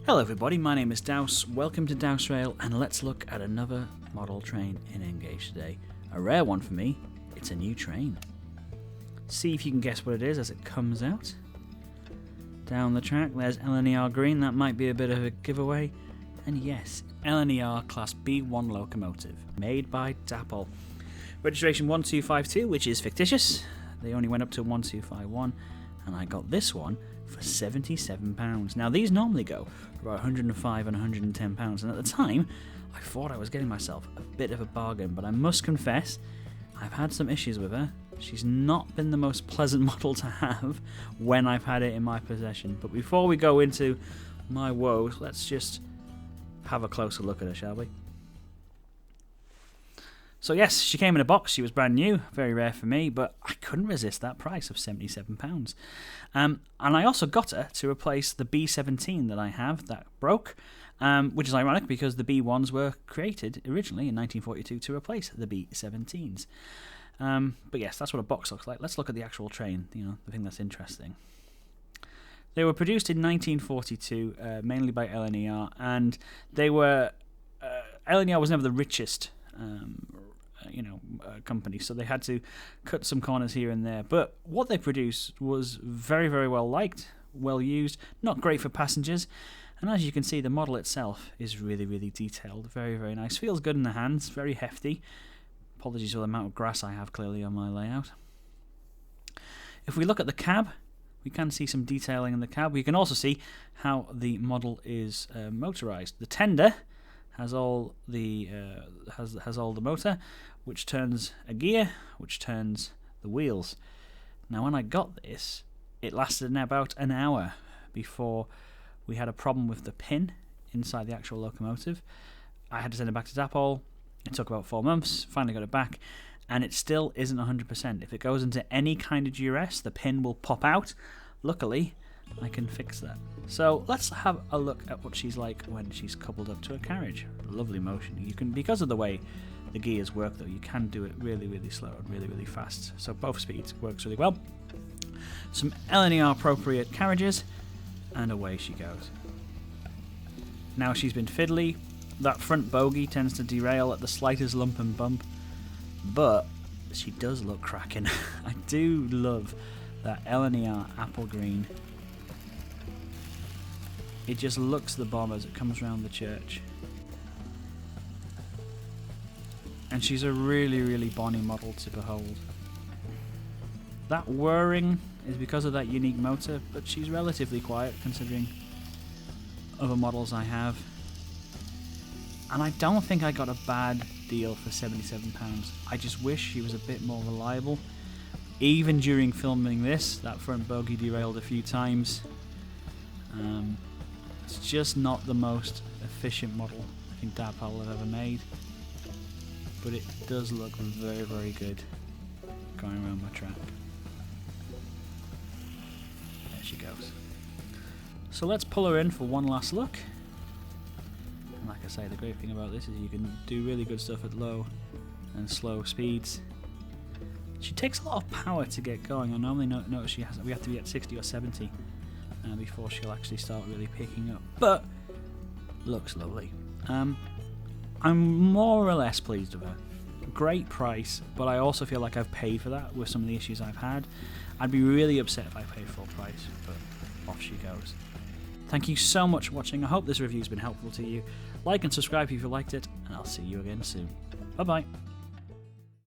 Hello everybody, my name is Douse, welcome to Douse Rail, and let's look at another model train in Engage today. A rare one for me, it's a new train. See if you can guess what it is as it comes out. Down the track, there's LNER green, that might be a bit of a giveaway. And yes, LNER Class B1 locomotive, made by Dapol. Registration 1252, which is fictitious. They only went up to 1251, and I got this one for £77. Now these normally go for about £105 and £110, and at the time I thought I was getting myself a bit of a bargain, but I must confess I've had some issues with her. She's not been the most pleasant model to have when I've had it in my possession. But before we go into my woes, let's just have a closer look at her, shall we? So yes, she came in a box, she was brand new, very rare for me, but I couldn't resist that price of £77. And I also got her to replace the B17 that I have that broke, which is ironic because the B1s were created originally in 1942 to replace the B17s. But yes, that's what a box looks like. Let's look at the actual train, the thing that's interesting. They were produced in 1942, mainly by LNER, and they were... LNER was never the richest company, so they had to cut some corners here and there, but what they produced was very, very well liked, well used, not great for passengers, and as you can see the model itself is really, really detailed, very, very nice, feels good in the hands, very hefty. Apologies for the amount of grass I have clearly on my layout. If we look at the cab, we can see some detailing in the cab. We can also see how the model is motorized. The tender has all the motor, which turns a gear, which turns the wheels. Now, when I got this, it lasted about an hour before we had a problem with the pin inside the actual locomotive. I had to send it back to Dapol. It took about 4 months. Finally got it back, and it still isn't 100%. If it goes into any kind of duress, the pin will pop out. Luckily, I can fix that. So let's have a look at what she's like when she's coupled up to a carriage. Lovely motion. You can, because of the way the gears work though, you can do it really, really slow and really, really fast. So both speeds works really well. Some LNER appropriate carriages, and away she goes. Now she's been fiddly. That front bogie tends to derail at the slightest lump and bump, but she does look cracking. I do love that LNER apple green. It just looks the bomb as it comes around the church. And she's a really, really bonny model to behold. That whirring is because of that unique motor, but she's relatively quiet considering other models I have. And I don't think I got a bad deal for £77. I just wish she was a bit more reliable. Even during filming this, that front bogie derailed a few times. It's just not the most efficient model I think Dapol have ever made, but it does look very, very good going around my track. There she goes. So let's pull her in for one last look. And like I say, the great thing about this is you can do really good stuff at low and slow speeds. She takes a lot of power to get going. I normally notice we have to be at 60 or 70 before she'll actually start really picking up. But looks lovely. I'm more or less pleased with her. Great price, but I also feel like I've paid for that with some of the issues I've had. I'd be really upset if I paid full price, but off she goes. Thank you so much for watching. I hope this review's been helpful to you. Like and subscribe if you liked it, and I'll see you again soon. Bye bye.